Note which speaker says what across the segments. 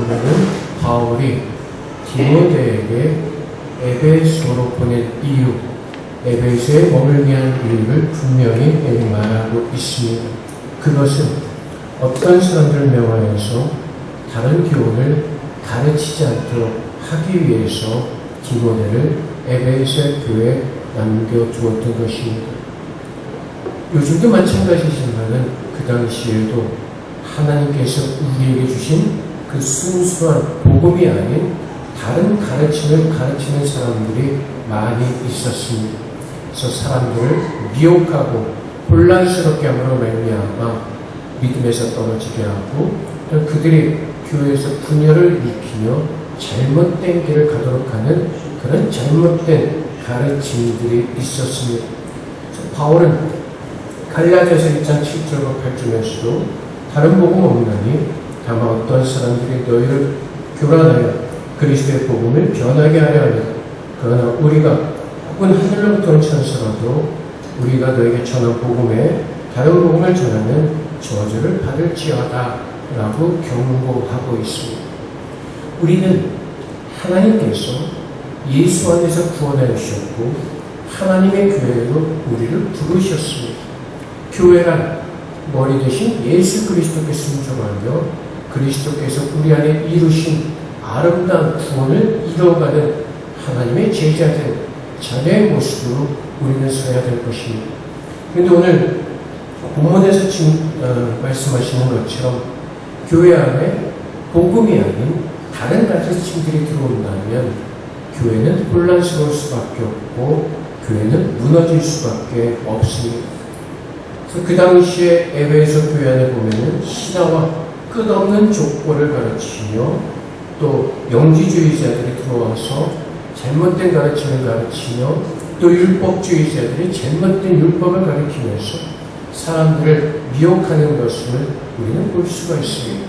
Speaker 1: 보면은 바울이 디모데에게 에베소로 보낸 이유, 에베소에 머물게 한 이유를 분명히 말하고 있습니다. 그것은 어떤 사람들을 명하여서 다른 교훈을 가르치지 않도록 하기 위해서 디모데를 에베소 교회에 남겨두었던 것입니다. 요즘도 마찬가지지만은 그 당시에도 하나님께서 우리에게 주신 그 순수한 복음이 아닌 다른 가르침을 가르치는 사람들이 많이 있었습니다. 그래서 사람들을 미혹하고 혼란스럽게 함으로 말미암아 믿음에서 떨어지게 하고 또 그들이 교회에서 분열을 일으키며 잘못된 길을 가도록 하는 그런 잘못된 가르침들이 있었습니다. 바울은 갈라디아서 1장 7절과 8절에서도 다른 복음 없나니 다만 어떤 사람들이 너희를 교란하여 그리스도의 복음을 변하게 하려 하리라. 그러나 우리가 혹은 하늘로부터 온 천사라도 우리가 너에게 전한 복음에 다른 복음을 전하면 저주를 받을지어다 라고 경고하고 있습니다. 우리는 하나님께서 예수 안에서 구원해 주셨고 하나님의 교회로 우리를 부르셨습니다. 교회란 머리 대신 예수 그리스도께 순종하며 그리스도께서 우리 안에 이루신 아름다운 구원을 이뤄가는 하나님의 제자들, 자녀의 모습으로 우리는 서야 될 것입니다. 그런데 오늘 본문에서 지금 말씀하시는 것처럼 교회 안에 복음이 아닌 다른 가르침들이 들어온다면 교회는 혼란스러울 수밖에 없고 교회는 무너질 수밖에 없습니다. 그래서 그 당시에 에베소 교회 안에 보면은 신화와 끝없는 족보를 가르치며 또 영지주의자들이 들어와서 잘못된 가르침을 가르치며 또 율법주의자들이 잘못된 율법을 가르치면서 사람들을 미혹하는 것을 우리는 볼 수가 있습니다.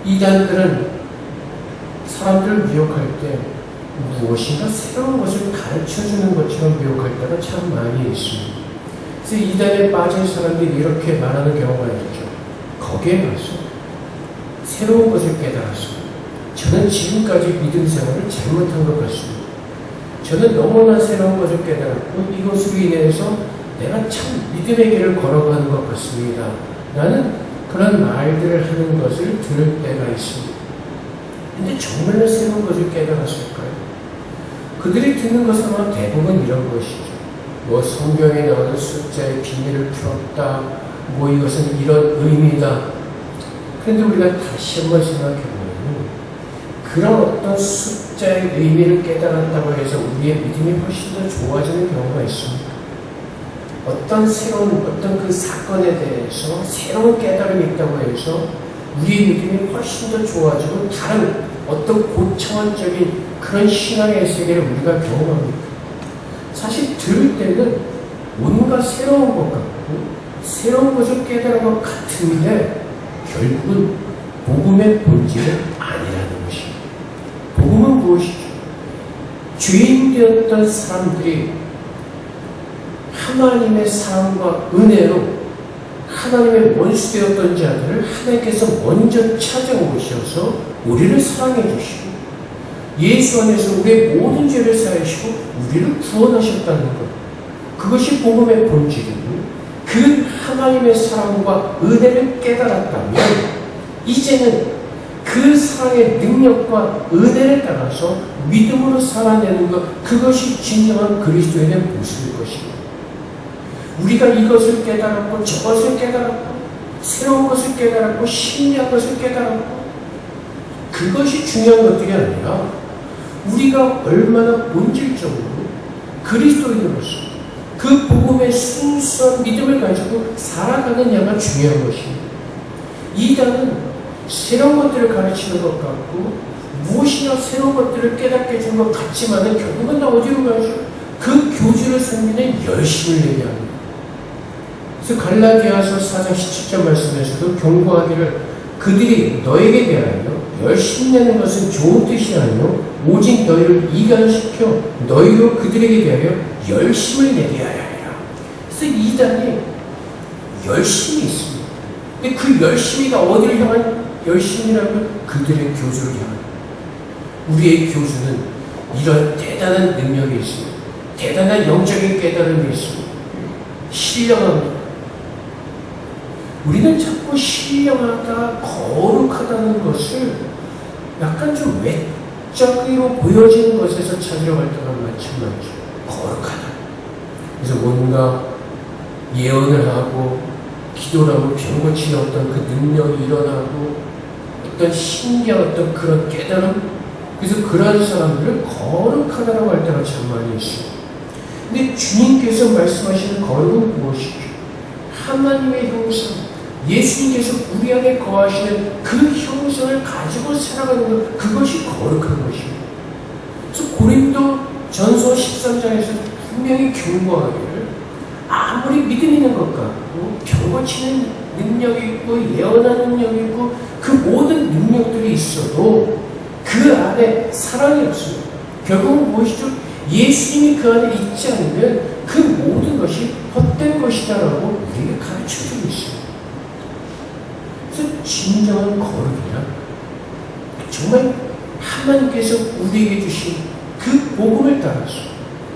Speaker 1: 이단들은 사람들을 미혹할 때 무엇인가 새로운 것을 가르쳐주는 것처럼 미혹할 때가 참 많이 있습니다. 그래서 이단에 빠진 사람들이 이렇게 말하는 경우가 있죠. 거기에 가서 새로운 것을 깨달았습니다. 저는 지금까지 믿음 생활을 잘못한 것 같습니다. 저는 너무나 새로운 것을 깨달았고 이것으로 인해서 내가 참 믿음의 길을 걸어가는 것 같습니다. 라는 그런 말들을 하는 것을 들을 때가 있습니다. 근데 정말로 새로운 것을 깨달았을까요? 그들이 듣는 것은 아마 대부분 이런 것이죠. 뭐 성경에 나오는 숫자의 비밀을 풀었다. 뭐 이것은 이런 의미다. 그런데 우리가 다시 한번 생각해보면 그런 어떤 숫자의 의미를 깨달았다고 해서 우리의 믿음이 훨씬 더 좋아지는 경우가 있습니다. 어떤 새로운 어떤 그 사건에 대해서 새로운 깨달음이 있다고 해서 우리의 믿음이 훨씬 더 좋아지고 다른 어떤 고차원적인 그런 신앙의 세계를 우리가 경험합니다. 사실 들을 때는 뭔가 새로운 것 같고 새로운 것을 깨달은 것 같은데 결국은 복음의 본질은 아니라는 것입니다. 복음은 무엇이죠? 죄인 되었던 사람들이 하나님의 사랑과 은혜로 하나님의 원수 되었던 자들을 하나님께서 먼저 찾아오셔서 우리를 사랑해 주시고 예수 안에서 우리의 모든 죄를 사하시고 우리를 구원하셨다는 것. 그것이 복음의 본질이고 그 하나님의 사랑과 은혜를 깨달았다면 이제는 그 사랑의 능력과 은혜를 따라서 믿음으로 살아내는 것, 그것이 진정한 그리스도인의 모습일 것입니다. 우리가 이것을 깨달았고 저것을 깨달았고 새로운 것을 깨달았고 신비한 것을 깨달았고 그것이 중요한 것들이 아니라 우리가 얼마나 본질적으로 그리스도인으로서 그 복음의 순수한 믿음을 가지고 살아가느냐가 중요한 것입니다. 이단은 새로운 것들을 가르치는 것 같고 무엇이나 새로운 것들을 깨닫게 해준 것 같지만은 결국은 다 어디로 가죠? 그 교주를 섬기는 열심을 얘기합니다. 그래서 갈라디아서 4장 17절 말씀에서도 경고하기를 그들이 너에게 대하여 열심히 내는 것은 좋은 뜻이 아니요 오직 너희를 이간시켜 너희로 그들에게 대하여 열심을 내게 하여 하리라. 그래서 이단이 열심이 있습니다. 근데 그 열심이가 어디를 향한 열심히 하면 그들의 교주를 향하는 우리의 교주는 이런 대단한 능력이 있습니다. 대단한 영적인 깨달음이 있습니다. 신령합니다. 우리는 자꾸 신령하다, 거룩하다는 것을 약간 좀 외적으로 보여지는 것에서 찾으려 갈 때가 참 많죠. 거룩하다. 그래서 뭔가 예언을 하고 기도를 하고 병 고치는 어떤 그 능력이 일어나고 어떤 신기한 어떤 그런 깨달음, 그래서 그런 사람들을 거룩하다라고 할 때가 참 많이 있어요. 근데 주님께서 말씀하시는 거룩은 무엇이죠? 하나님의 형상, 예수님께서 우리 안에 거하시는 그 형상을 가지고 살아가는 것, 그것이 거룩한 것입니다. 그래서 고린도 전서 13장에서 분명히 경고하기를 아무리 믿음 있는 것 같고 병 고치는 능력이 있고 예언하는 능력이 있고 그 모든 능력들이 있어도 그 안에 사랑이 없습니다. 결국은 무엇이죠? 예수님이 그 안에 있지 않으면 그 모든 것이 헛된 것이다라고 우리에게 가르쳐주고 있습니다. 그래서 진정한 거룩이란 정말 하나님께서 우리에게 주신 그 복음을 따라서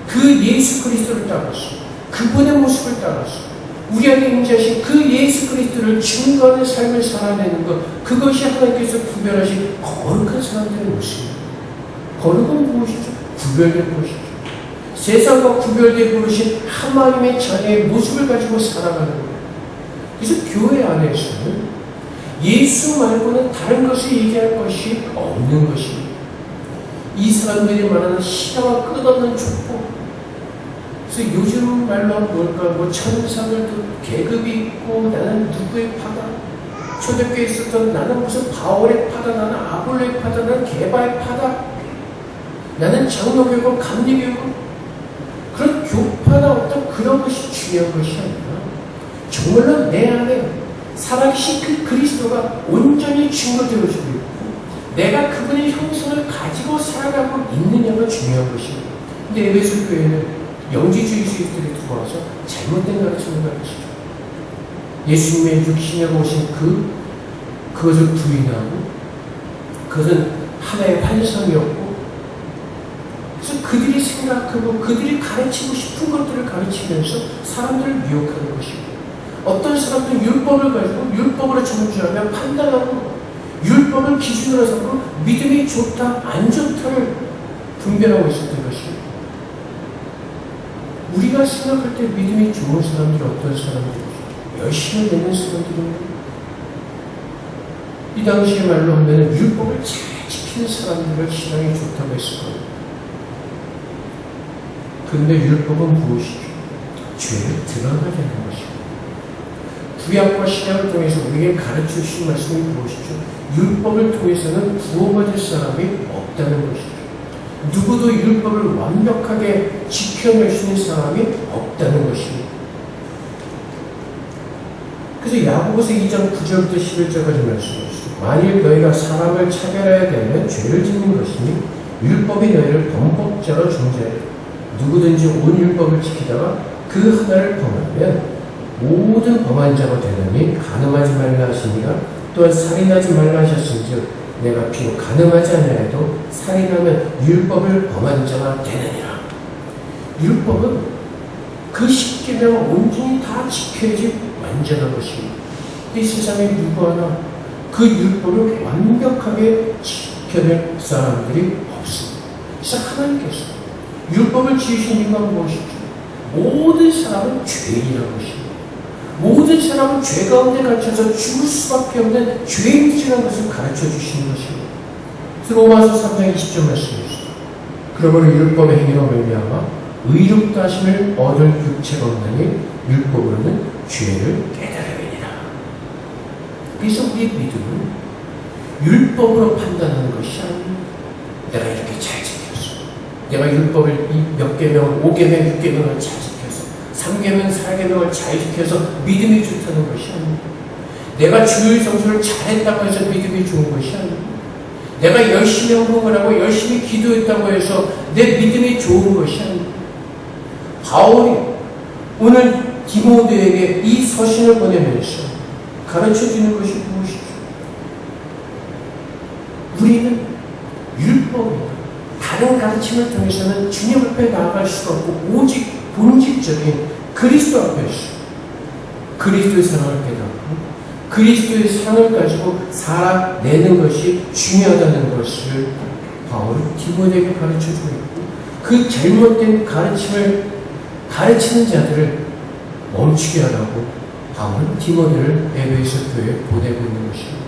Speaker 1: 그 예수 그리스도를 따라서 그분의 모습을 따라서 우리 안에 임재하신 그 예수 그리스도를 증거하는 삶을 살아내는 것, 그것이 하나님께서 구별하신 거룩한 사람들의 모습입니다. 거룩은 무엇이죠? 구별된 것이죠. 세상과 구별되어 부르신 하나님의 자녀의 모습을 가지고 살아가는 거예요. 그래서 교회 안에서는 예수 말고는 다른 것을 얘기할 것이 없는 것입니다. 이 사람들이 말하는 시다와 끝없는 족보. 그래서 요즘 말로 뭘까, 뭐 천사들도 계급이 있고, 나는 누구의 파다? 초대교회에 있었던 나는 무슨 바울의 파다, 나는 아볼로의 파다, 나는 게바의 파다, 나는 장로교고 감리교고, 그런 교파나 어떤 그런 것이 중요한 것이 아니라 정말로 내 안에 살아계신 그 그리스도가 온전히 증거되어지고 있고 내가 그분의 형상을 가지고 살아가고 있느냐가 중요한 것입니다. 근데 에베소 교회는 영지주의자들이 들어와서 잘못된 가르침을 가르치죠. 예수님의 육신에 오신 그것을 부인하고 그것은 하나의 환상이었고, 그래서 그들이 생각하고 그들이 가르치고 싶은 것들을 가르치면서 사람들을 미혹하는 것입니다. 어떤 사람들은 율법을 가지고 율법으로 정죄하며 판단하고 율법을 기준으로 삼고 믿음이 좋다, 안 좋다를 분별하고 있었던 것입니다. 우리가 생각할 때 믿음이 좋은 사람들이 어떤 사람들이죠? 열심히 내는 사람들입니다. 이 당시의 말로 하면 율법을 잘 지키는 사람들을 신앙이 좋다고 했을 겁니다. 그런데 율법은 무엇이죠? 죄를 드러나게 하는 것입니다. 구약과 신약을 통해서 우리에게 가르쳐 주신 말씀이 무엇이죠? 율법을 통해서는 구원받을 사람이 없다는 것이죠. 누구도 율법을 완벽하게 지켜낼 수 있는 사람이 없다는 것입니다. 그래서 야고보서 2장 9절부터 11절까지 말씀하셨습니다. 만일 너희가 사람을 차별해야 되면 죄를 짓는 것이니 율법이 너희를 범법자로 정죄하리라. 누구든지 온 율법을 지키다가 그 하나를 범하면 모든 범한 자가 되느니 간음하지 말라 하시니가 또한 살인하지 말라 하셨은즉 내가 비록 간음하지 않아도 살인하면 율법을 범한 자가 되느니라. 율법은 그 10계명을 온전히 다 지켜야지 완전한 것입니다. 이 세상에 누구 하나 그 율법을 완벽하게 지켜낼 사람들이 없습니다. 그래서 하나님께서 율법을 지으신 이유가 무엇이죠? 모든 사람은 죄인이라는 것입니다. 모든 사람은 죄 가운데 갇혀서 죽을 수밖에 없는 죄인이라는 것을 가르쳐 주시는 것입니다. 그래서 로마서 3장 20절 말씀입니다. 그러므로 율법의 행위로 말미암아 의롭다 하심을 얻을 육체가 없나니 율법으로는 죄를 깨달음이니라. 그래서 우리의 믿음은 율법으로 판단하는 것이 아닙니다. 내가 이렇게 잘 지켰어. 내가 율법을 몇 계명, 5계명, 6계명을 잘 지켰어. 3계명, 4계명을 잘 지켜서 믿음이 좋다는 것이 아닙니다. 내가 주일 성수를 잘했다고 해서 믿음이 좋은 것이 아닙니다. 내가 열심히 헌금을 하고 열심히 기도했다고 해서 내 믿음이 좋은 것이 아닙니다. 바울이 오늘 디모데에게 이 서신을 보내면서 가르쳐주는 것이 무엇이죠? 우리는 율법이다. 다른 가르침을 통해서는 주님 앞에 나아갈 수가 없고 오직 본질적인 그리스도 앞에서 그리스도의 사랑을 깨닫고 그리스도의 사랑을 가지고 살아내는 것이 중요하다는 것을 바울은 디모데에게 가르쳐주고 있고 그 잘못된 가르침을 가르치는 자들을 멈추게 하라고 바울은 디모데를 에베소 교회에 보내고 있는 것입니다.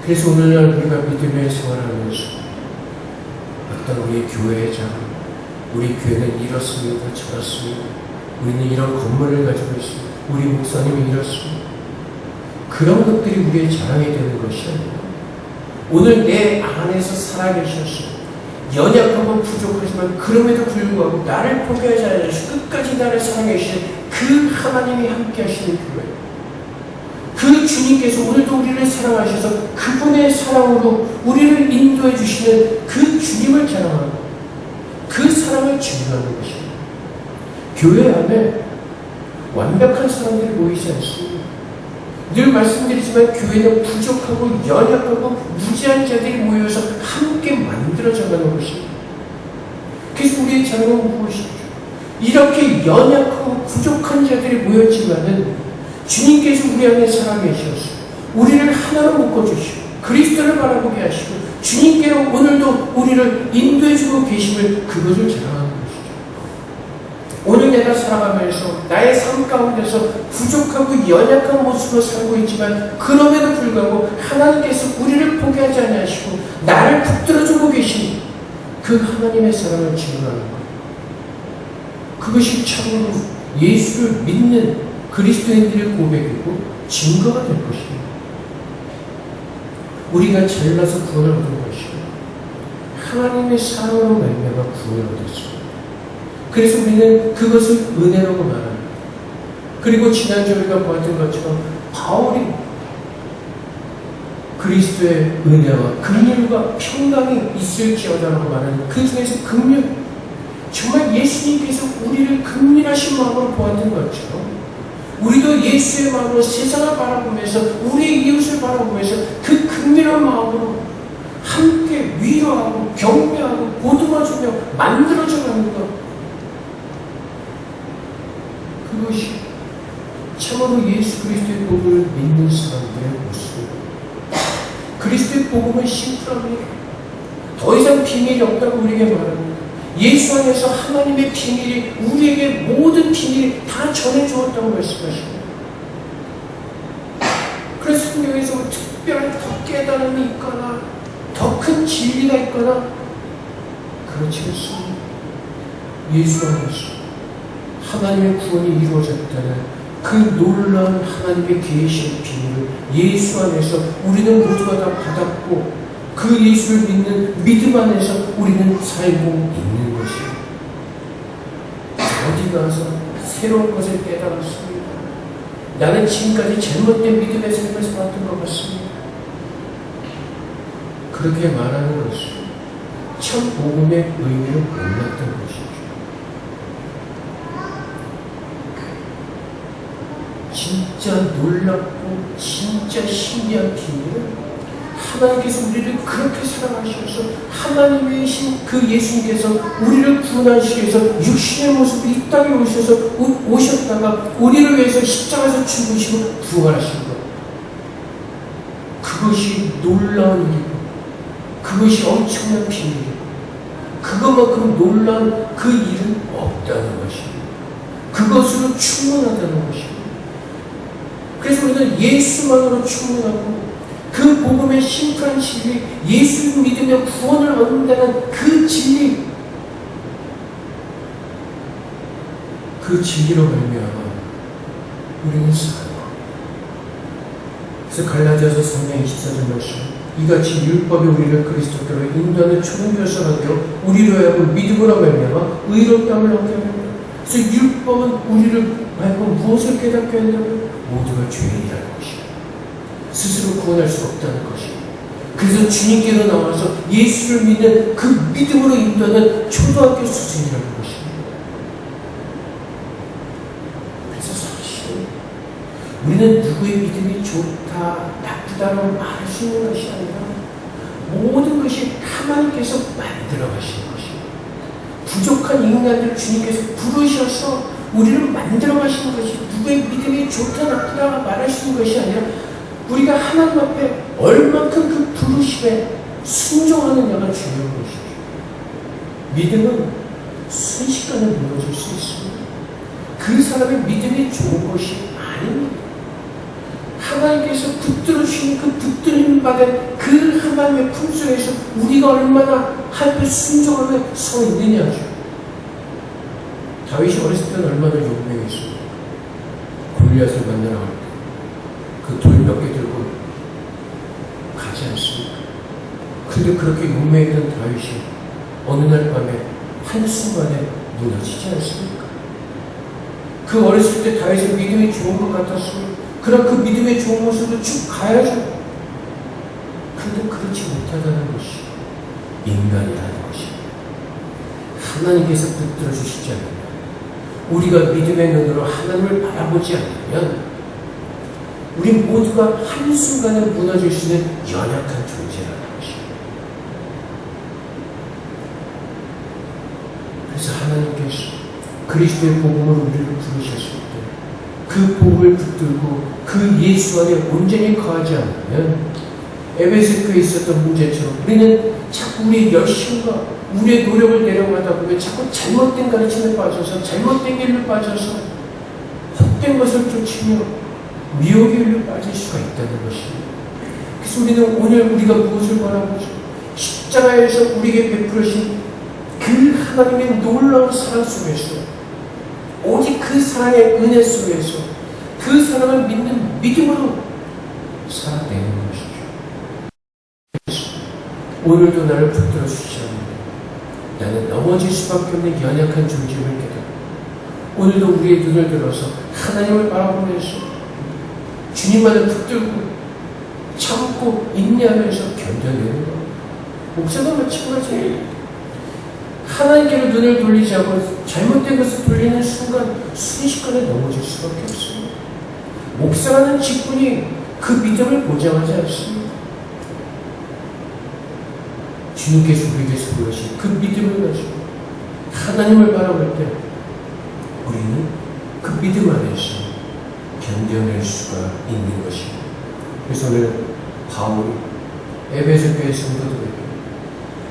Speaker 1: 그래서 오늘날 우리가 믿음의 생활을 하면서 어떤 우리 교회의 장, 우리 교회는 이렇습니다, 저렇습니다. 우리는 이런 건물을 가지고 있습니다. 우리 목사님이 이렇습니다. 그런 것들이 우리의 자랑이 되는 것이 아니라 오늘 내 안에서 살아계셔서 연약하고 부족하지만 그럼에도 불구하고 나를 포기하지 않으시고 끝까지 나를 사랑해 주신 그 하나님이 함께 하시는 교회, 그 주님께서 오늘도 우리를 사랑하셔서 그분의 사랑으로 우리를 인도해 주시는 그 주님을 자랑하고 그 사랑을 증거하는 것입니다. 교회 안에 완벽한 사람들이 모이지 않습니다. 늘 말씀드리지만 교회는 부족하고 연약하고 무지한 자들이 모여서 함께 만들어져가는 것입니다. 그래서 우리의 자랑은 무엇이죠? 이렇게 연약하고 부족한 자들이 모였지만은 주님께서 우리 안에 살아계셔서 우리를 하나로 묶어주시고 그리스도를 바라보게 하시고 주님께로 오늘도 우리를 인도해주고 계심을 그것을 자랑하는 것이죠. 오늘 내가 살아가면서 나의 삶 가운데서 부족하고 연약한 모습으로 살고 있지만 그럼에도 불구하고 하나님께서 우리를 포기하지 않으시고 나를 붙들어주고 계신 그 하나님의 사랑을 증거하는 것. 그것이 참으로 예수를 믿는 그리스도인들의 고백이고 증거가 될 것입니다. 우리가 잘나서 구원을 얻은 것이고 하나님의 사랑으로 말미암아 구원을 얻었습니다. 그래서 우리는 그것을 은혜라고 말합니다. 그리고 지난주에 우리가 보았던 것처럼 바울이 그리스도의 은혜와 긍휼과 평강이 있을지어다라고 말하는 그 중에서 긍휼, 정말 예수님께서 우리를 긍휼하신 마음으로 보았던 것처럼 우리도 예수의 마음으로 세상을 바라보면서 우리의 이웃을 바라보면서 그 긍휼한 마음으로 함께 위로하고 격려하고 보듬어주며 만들어져가는 것, 그것이 참으로 예수 그리스도의 복음을 믿는 사람들의 모습입니다. 그리스도의 복음은 심플합니다. 더 이상 비밀이 없다고 우리에게 말합니다. 예수 안에서 하나님의 비밀이 우리에게 모든 비밀이 다 전해주었다고 말씀하십니다. 그래서 성경에서 특별한 더 깨달음이 있거나 더 큰 진리가 있거나 그렇지 않습니다. 예수 안에서 하나님의 구원이 이루어졌다는 그 놀라운 하나님의 계시의 비밀을 예수 안에서 우리는 모두가 다 받았고 그 예수를 믿는 믿음 안에서 우리는 살고 있는 것입니다. 어디 가서 새로운 것을 깨달았습니다. 나는 지금까지 잘못된 믿음의 삶을 살았던 것 같습니다. 그렇게 말하는 것은 참 복음의 의미를 몰랐던 것이죠. 진짜 놀랍고 진짜 신기한 비밀은 하나님께서 우리를 그렇게 사랑하셔서 하나님이신 그 예수님께서 우리를 구원하시기 위해서 육신의 모습으로 이 땅에 오셨다가 우리를 위해서 십자가에서 죽으시고 부활하신 것. 그것이 놀라운 일이고 그것이 엄청난 비밀이고 그것만큼 놀라운 그 일은 없다는 것입니다. 그것으로 충분하다는 것입니다. 그래서 우리는 예수만으로 충분하고 그 복음의 심플한 진리, 예수를 믿으며 구원을 얻는다는 그 진리, 그 진리로 말미암아 우리는 살아요. 그래서 갈라디아서 3장 24절 말씀, 이같이 율법이 우리를 그리스도께로 인도하는 초등교사가 되어 우리로 하여금 믿음으로 말미암아 의롭다함을 얻게 합니다. 그래서 율법은 우리를 말고 무엇을 깨닫게 한다면 모두가 죄인이라는 것입니다. 스스로 구원할 수 없다는 것입니다. 그래서 주님께로 나와서 예수를 믿는 그 믿음으로 인도하는 초등학교 수준이라는 것입니다. 그래서 사실 우리는 누구의 믿음이 좋다, 나쁘다 있다고 말할 수 있는 것이 아니라 모든 것이 하나님께서 만들어 가신 것입니다. 부족한 인간들 주님께서 부르셔서 우리를 만들어 가시는 것이 누구의 믿음이 좋다 나쁘다 말할 수 있는 것이 아니라 우리가 하나님 앞에 얼만큼 그 부르심에 순종하느냐가 중요한 것이죠. 믿음은 순식간에 무너질 수 있습니다. 그 사람의 믿음이 좋은 것이 아닙니다. 하나님께서 붙들어 주신 그 붙들림 받은 그 하나님의 품속에서 우리가 얼마나 하나님께 순종하며 서 있느냐죠. 다윗이 어렸을 때는 얼마나 용맹했습니까? 골리앗을 만나러 갈 때 그 돌 몇 개 들고 가지 않습니까? 근데 그렇게 용맹했던 다윗이 어느 날 밤에 한순간에 무너지지 않습니까? 그 어렸을 때 다윗의 믿음이 좋은 것 같았으면 그럼 그 믿음의 좋은 모습으로 쭉 가야죠. 그런데 그렇지 못하다는 것이 인간이라는 것입니다. 하나님께서 붙들어 주시지 않으면 우리가 믿음의 눈으로 하나님을 바라보지 않으면 우리 모두가 한순간에 무너질 수 있는 연약한 존재라는 것입니다. 그래서 하나님께서 그리스도의 복음을 우리를 부르셨을 때 그 복음을 붙들고 그 예수 안에 온전히 거하지 않으면 에베소 교회에 있었던 문제처럼 우리는 자꾸 우리의 열심과 우리의 노력을 내려가다 보면 자꾸 잘못된 가르침에 빠져서 잘못된 길로 빠져서 헛된 것을 쫓으며 미혹의 길로 빠질 수가 있다는 것입니다. 그래서 우리는 오늘 우리가 무엇을 바라보죠? 십자가에서 우리에게 베풀으신 그 하나님의 놀라운 사랑 속에서 오직 그 사랑의 은혜 속에서 그 사랑을 믿는 믿음으로 살아내는 것이죠. 오늘도 나를 붙들어 주시지 않는데 나는 넘어질 수밖에 없는 연약한 존재임을 깨닫고 오늘도 우리의 눈을 들어서 하나님을 바라보면서 주님만을 붙들고 참고 인내하면서 견뎌내는 것. 목사도 마찬가지예요. 하나님께로 눈을 돌리지 않고 잘못된 것을 돌리는 순간 순식간에 넘어질 수밖에 없습니다. 목사라는 직분이 그 믿음을 보장하지 않습니다. 주님께서 우리에게서 보여주신 그 믿음을 가지고 하나님을 바라볼 때 우리는 그 믿음 안에서 견뎌낼 수가 있는 것입니다. 그래서 오늘 바울이 에베소 교회 성도들에게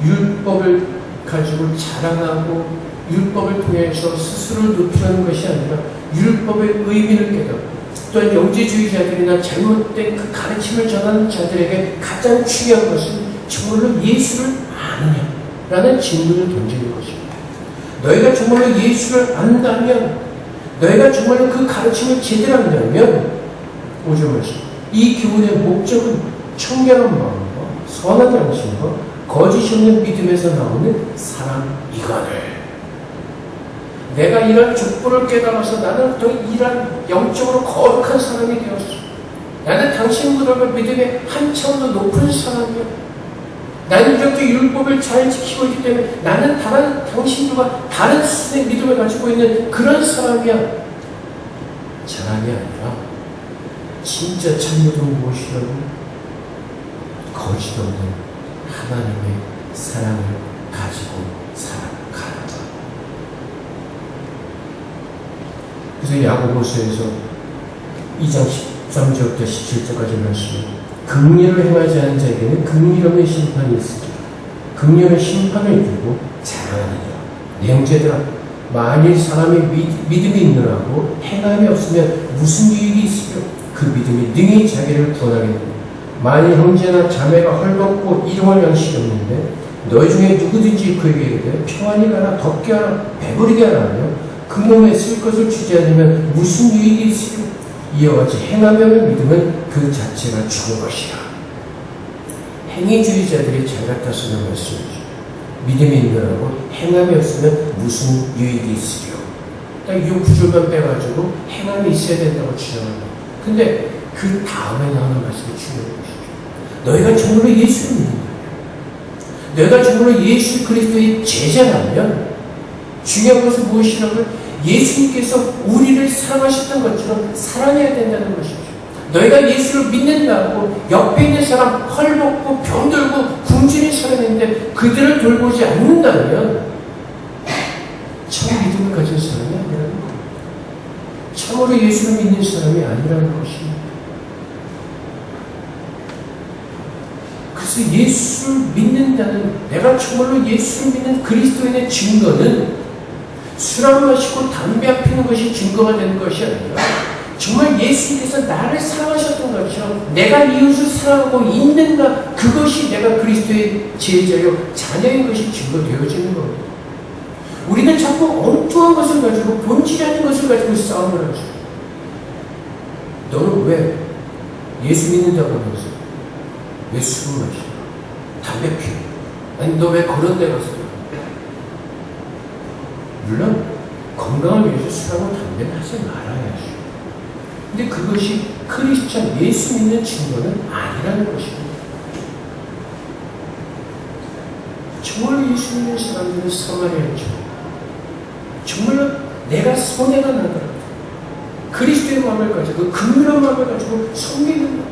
Speaker 1: 율법을 가지고 자랑하고 율법을 통해서 스스로를 높이려는 것이 아니라 율법의 의미를 깨닫고 또한 영지주의자들이나 잘못된 그 가르침을 전하는 자들에게 가장 중요한 것은 정말로 예수를 아느냐라는 질문을 던지는 것입니다. 너희가 정말로 예수를 안다면 너희가 정말로 그 가르침을 제대로 한다면 5절 말씀 이 교훈의 목적은 청결한 마음과 선한 양심과 거짓이 없는 믿음에서 나오는 사랑이거늘. 내가 이런 족보를 깨달아서 나는 또 이런 영적으로 거룩한 사람이 되었어. 나는 당신보다 믿음의 한 차원도 높은 사람이야. 나는 이렇게 율법을 잘 지키고 있기 때문에 나는 당신들과 다른 수준의 믿음을 가지고 있는 그런 사람이야. 자랑이 아니라 진짜 참믿음은 무엇이라고? 거짓 없는 하나님의 사랑을 가지고 살아가는 것. 그래서 야고보서에서 2장 13절부터 17절까지 말씀 긍휼을 행하지 않은 자에게는 긍휼 없는 심판이 있으리라. 긍휼은 심판을 이끌고 자랑하느니라. 내 형제들아 만일 사람이 믿음이 있느라고 행함이 없으면 무슨 유익이 있으며 그 믿음이 능히 자기를 구원하겠느냐. 만일 형제나 자매가 헐벗고 일용할 양식이 없는데 너희 중에 누구든지 그에게 이르되 평안히 가라 덥게 하라 배부르게 하라 하며 그 몸에 쓸 것을 주지 않으면 무슨 유익이 있으며 이와 같이 행함이 없는 믿음은 그 자체가 죽은 것이라. 행위주의자들이 잘 같아서는 말씀이죠. 믿음이 있느라고 행함이 없으면 무슨 유익이 있으려. 딱 이 구절만 빼가지고 행함이 있어야 된다고 주장합니다. 근데 그 다음에 나오는 말씀이 중요한 것이죠. 너희가 정말로 예수를 믿는다면, 너희가 정말로 예수 그리스도의 제자라면 중요한 것은 무엇이라면 예수님께서 우리를 사랑하셨던 것처럼 사랑해야 된다는 것이죠. 너희가 예수를 믿는다고 옆에 있는 사람 헐벗고 병들고 굶주린 사람이 있는데 그들을 돌보지 않는다면 참 믿음을 가진 사람이 아니라는 겁니다. 참으로 예수를 믿는 사람이 아니라는 것입니다. 그래서 예수를 믿는다는, 내가 정말로 예수를 믿는 그리스도인의 증거는 술 한 마시고 담배 안 피는 것이 증거가 되는 것이 아니라 정말 예수님께서 나를 사랑하셨던 것처럼 내가 이웃을 사랑하고 있는가, 그것이 내가 그리스도의 제자요 자녀인 것이 증거되어지는 겁니다. 우리는 자꾸 엉뚱한 것을 가지고 본질 아닌 것을 가지고 싸움을 하죠. 너는 왜 예수 믿는다고 하면서 왜 술을 마셔? 담배 피워? 아니 너 왜 그런 데 가서? 물론 건강을 위해서 술하고 담배는 하지 말아야죠. 근데 그것이 크리스찬 예수 믿는 증거는 아니라는 것입니다. 정말로 예수 믿는 사람들은 사마리아인죠. 정말로 내가 손해가 나더라도 그리스도의 마음을 가지고 긍휼한 마음을 가지고 섬기는 것.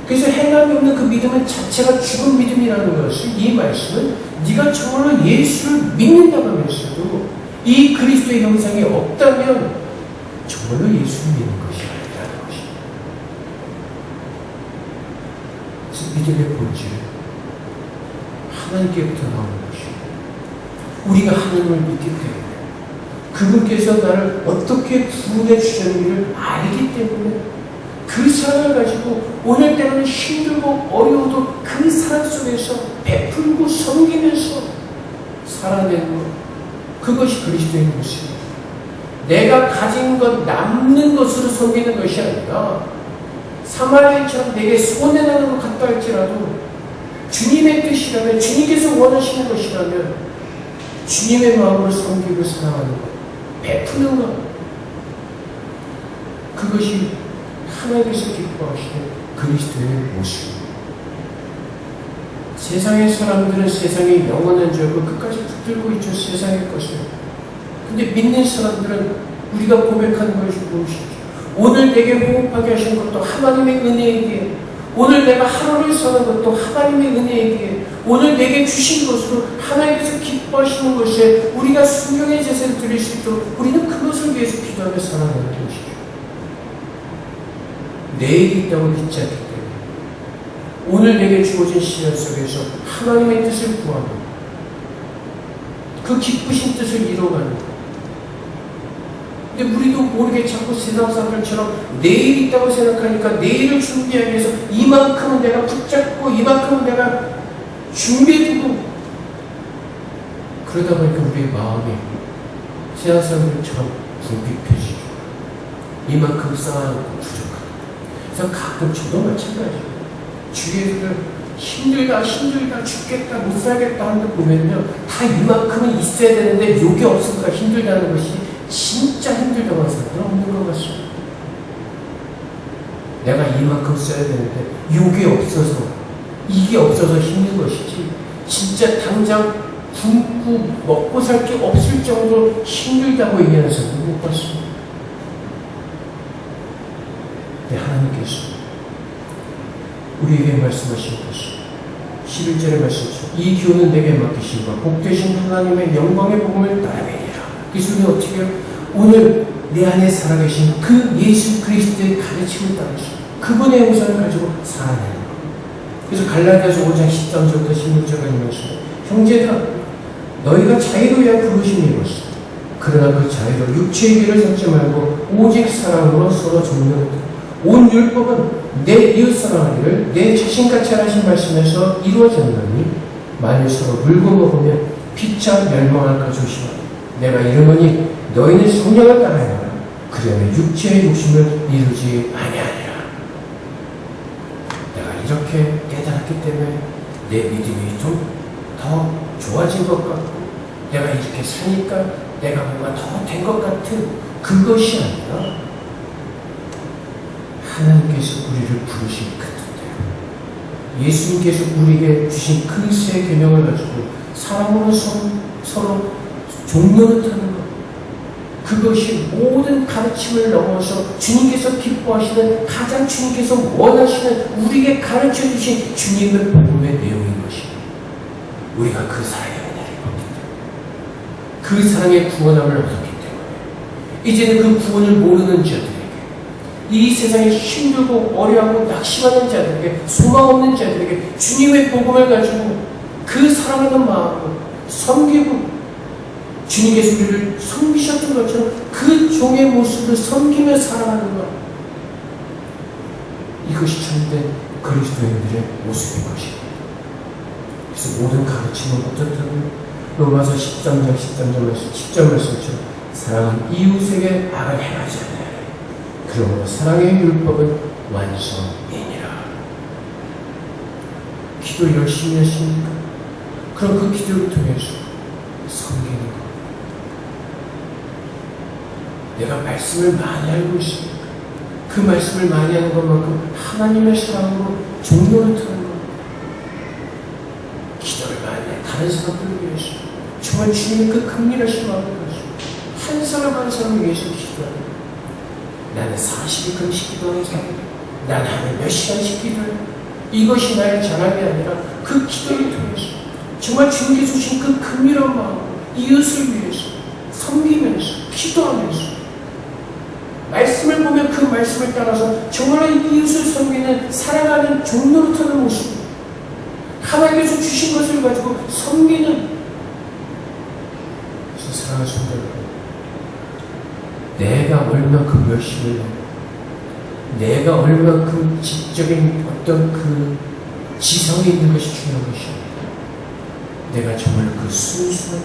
Speaker 1: 그래서 행함이 없는 그 믿음은 자체가 죽은 믿음이라는 것을, 이 말씀은 네가 정말로 예수를 믿는다고 하면서도 이 그리스도의 형상이 없다면 정말로 예수를 믿는 것이 아니라는 것입니다. 그래서 믿음의 본질은 하나님께부터 나오는 것입니다. 우리가 하나님을 믿기 때문에, 그분께서 나를 어떻게 구원해 주셨는지를 알기 때문에 그 사랑을 가지고 오늘 때로는 힘들고 어려워도 그 사랑 속에서 베풀고 섬기면서 살아내는 것, 그것이 그리스도의 모습입니다. 내가 가진 것, 남는 것으로 섬기는 것이 아니라 사마리아처럼 내게 손해나는 것 같다 할지라도 주님의 뜻이라면, 주님께서 원하시는 것이라면 주님의 마음으로 섬기고 사랑하는 것, 베푸는 것, 그것이 하나님께서 기뻐하시는 그리스도의 모습입니다. 세상의 사람들은 세상에 영원한 줄 알고 끝까지 붙들고 있죠, 세상의 것을. 근데 믿는 사람들은 우리가 고백하는 것이 무엇이죠? 오늘 내게 호흡하게 하신 것도 하나님의 은혜이기에, 오늘 내가 하루를 사는 것도 하나님의 은혜이기에, 오늘 내게 주신 것으로 하나님께서 기뻐하시는 것에 우리가 순종의 제사를 드릴 수 있도록 우리는 그것을 위해서 기도하며 살아가는 것이죠. 내일이 있다고 믿지 않기 때문에 오늘 내게 주어진 시간 속에서 하나님의 뜻을 구하고 그 기쁘신 뜻을 이뤄가는 것. 근데 우리도 모르게 자꾸 세상 사람들처럼 내일이 있다고 생각하니까 내일을 준비하기 위해서 이만큼은 내가 붙잡고 이만큼은 내가 준비해두고, 그러다 보니까 우리의 마음이 세상 사람들처럼 굴비펴지고 이만큼 쌓아놓고 부족하고. 그래서 가끔 저도 마찬가지예요. 주위에서 힘들다 죽겠다 못 살겠다 하는 거 보면요, 다 이만큼은 있어야 되는데 요게 없으니까 힘들다는 것이 진짜 힘들다고 하는 사람은 없는 것 같습니다. 내가 이만큼 써야 되는데 요게 없어서, 이게 없어서 힘든 것이지 진짜 당장 굶고 먹고 살 게 없을 정도로 힘들다고 얘기하는 사람은 못 봤습니다. 근데 하나님께서 우리에게 말씀하신 것이 11절의 말씀이죠. 이 기호는 내게 맡기신 바 복되신 하나님의 영광의 복음을 따르리라. 그래서 우리는 어떻게 해요? 오늘 내 안에 살아계신 그 예수 그리스도의 가르침을 따르시고 그분의 형상을 가지고 살아내는 것. 그래서 갈라디아서 5장 13절부터 16절까지 말씀, 형제들아 너희가 자유로 위한 부르심이 입었어. 그러나 그 자유로 육체의 길을 삼지 말고 오직 사랑으로 서로 존경하라. 온 율법은 내 이웃 사랑하기를 내 자신같이 하신 말씀에서 이루어졌나니 만일 서로 물고 먹으면 피차 멸망할까 조심하라. 내가 이르노니 너희는 성령을 따라해라. 그러면 육체의 욕심을 이루지 아니하리라. 내가 이렇게 깨달았기 때문에 내 믿음이 좀 더 좋아진 것 같고, 내가 이렇게 사니까 내가 뭔가 더 된 것 같은 그것이 아니라 하나님께서 우리를 부르신 그 뜻대로, 예수님께서 우리에게 주신 그 새 계명을 가지고 사랑으로 서로 종로릇하는 것, 그것이 모든 가르침을 넘어서 주님께서 기뻐하시는 가장 주님께서 원하시는 우리에게 가르쳐 주신 주님의 복음의 내용인 것입니다. 우리가 그 사랑의 은혜를 받기 때문에, 그 사랑의 구원함을 얻었기 때문에 이제는 그 구원을 모르는 자들에게, 이 세상에 힘들고 어려워하고 낙심하는 자들에게, 소망 없는 자들에게 주님의 복음을 가지고 그 사랑하는 마음으로 섬기고, 주님께서 우리를 섬기셨던 것처럼 그 종의 모습을 섬기며 살아가는 것, 이것이 참된 그리스도인들의 모습인 것입니다. 그래서 모든 가르침은 어떻다면 로마서 13장 10절 말씀처럼 사랑은 이웃에게 악을 행하지 않으라. 그러므로 사랑의 율법은 완성이니라. 기도 열심히 하십니까? 그럼 그 기도를 통해서 섬기는 것. 내가 말씀을 많이 알고 있습니까? 그 말씀을 많이 하는 것만큼 하나님의 사랑으로 종로를 트는 것. 기도를 많이 해. 다른 사람들을 위해서. 정말 주님의 그 긍휼하신 마음을 가지고 한 사람 한 사람을 위해서 기도하는. 나는 40일 금식 기도하는 사람이다. 난 하루에 몇 시간씩 기도해. 이것이 나의 자랑이 아니라 그 기도를 통해서 정말 주님께서 주신 그 긍휼한 마음, 이웃을 위해서 섬기면서 기도하면서 말씀을 보면 그 말씀을 따라서 정말 이웃을 섬기는 사랑하는 종로로 타는 모습, 하나님께서 주신 것을 가지고 섬기는. 그래서 사랑하는 성도 여러분, 내가 얼마큼 열심히 하고 내가 얼마큼 지적인 어떤 그 지성이 있는 것이 중요한 것입니다. 내가 정말 그 순수한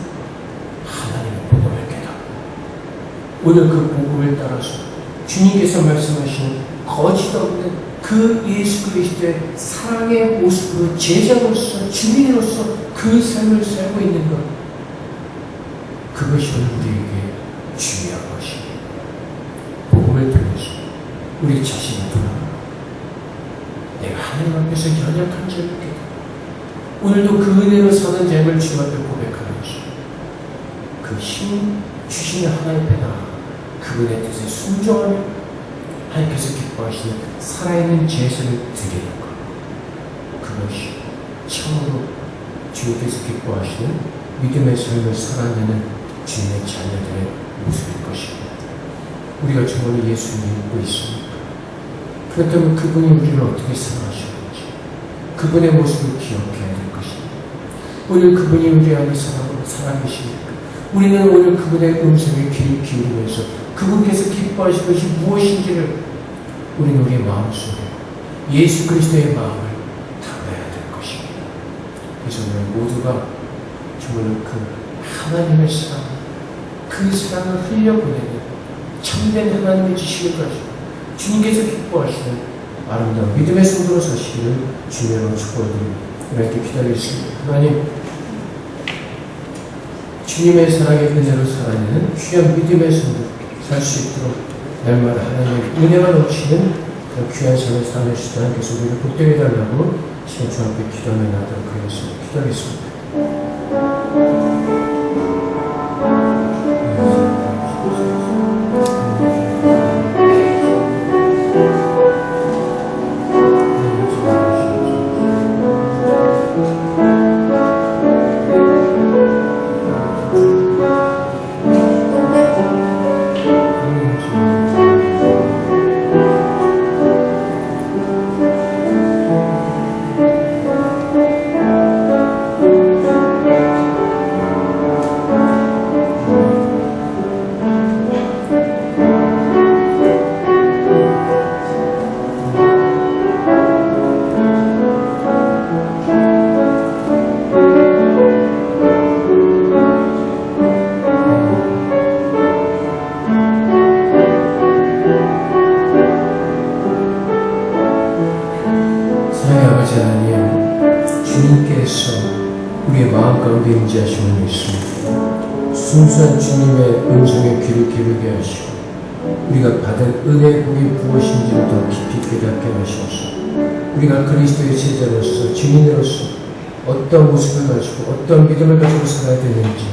Speaker 1: 하나님의 복음을 깨닫고 오늘 그 복음을 따라서 주님께서 말씀하시는 거짓 없는 그 예수 그리스도의 사랑의 모습으로 제자로서 주민으로서 그 삶을 살고 있는 것, 그것이 오늘 우리에게 중요한 것입니다. 복음을 통해서 우리 자신을 돌아보고 내가 하나님 앞에서 연약한 자를 깨닫고 오늘도 그 은혜로 사는 자임을 주 앞에 고백하는 것입니다. 그 힘 주시는 하나님 앞에 나아가 그분의 뜻에 순종하며 하나님께서 기뻐하시는 살아있는 제사를 드리는 것, 그것이 참으로 주님께서 기뻐하시는 믿음의 삶을 살아내는 주님의 자녀들의 모습일 것입니다. 우리가 정말 예수님을 믿고 있습니까? 그렇다면 그분이 우리를 어떻게 사랑하시는지 그분의 모습을 기억해야 될 것입니다. 오늘 그분이 우리 안에 살아계십니까? 우리는 오늘 그분의 음성에 귀를 기울이면서 그분께서 기뻐하신 것이 무엇인지를 우리는 우리의 마음속에 예수 그리스도의 마음을 담아야 될 것입니다. 그래서 오늘 모두가 정말 그 하나님의 사랑, 그 사랑을 흘려보내는 참된 하나님의 지식을 가지고 주님께서 기뻐하시는 아름다운 믿음의 성도로 사시기를 주님으로 축복드립니다. 이렇게 기다리겠습니다. 하나님, 주님의 사랑의 은혜로 살아내는 귀한 믿음의 성도 살 수 있도록 날마다 하나님의 은혜가 넘치는 그 귀한 삶을 살아낼 수 있도록 하나님께서 우리를 복되게 해달라고 지금 주 앞에 기도하며 나도록 하겠습니다. 기도하겠습니다. 임재하심을 믿습니다. 순수한 주님의 음성에 귀를 기울게 하시고 우리가 받은 은혜의 복이 무엇인지를 더 깊이 깨닫게 하셔서 우리가 그리스도의 제자로서 증인으로서 어떤 모습을 가지고 어떤 믿음을 가지고 살아야 되는지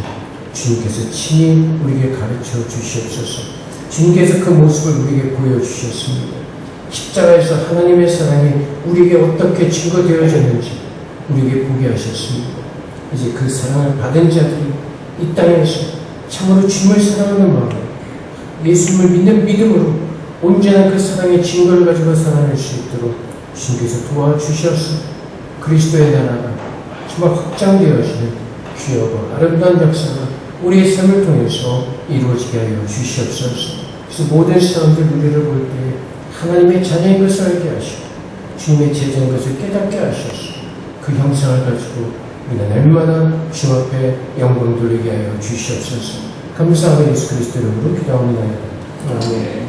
Speaker 1: 주님께서 친히 우리에게 가르쳐 주시옵소서. 주님께서 그 모습을 우리에게 보여주셨습니다. 십자가에서 하나님의 사랑이 우리에게 어떻게 증거되어졌는지 우리에게 보게 하셨습니다. 이제 그 사랑을 받은 자들이 이 땅에서 참으로 주님을 사랑하는 마음, 예수님을 믿는 믿음으로 온전한 그 사랑의 증거를 가지고 살아낼 수 있도록 주님께서 도와주셔서 그리스도의 나라가 정말 확장되어지는 귀하고 아름다운 역사가 우리의 삶을 통해서 이루어지게 하여 주시옵소서. 그래서 모든 사람들 우리를 볼 때 하나님의 자녀인 것을 알게 하시고 주님의 제자인 것을 깨닫게 하셔서 그 형상을 가지고 우리가 날마다 주 앞에 영광 돌리게 하여 주시옵소서. 감사하고 예수 그리스도 이름으로 기도합니다. 아멘.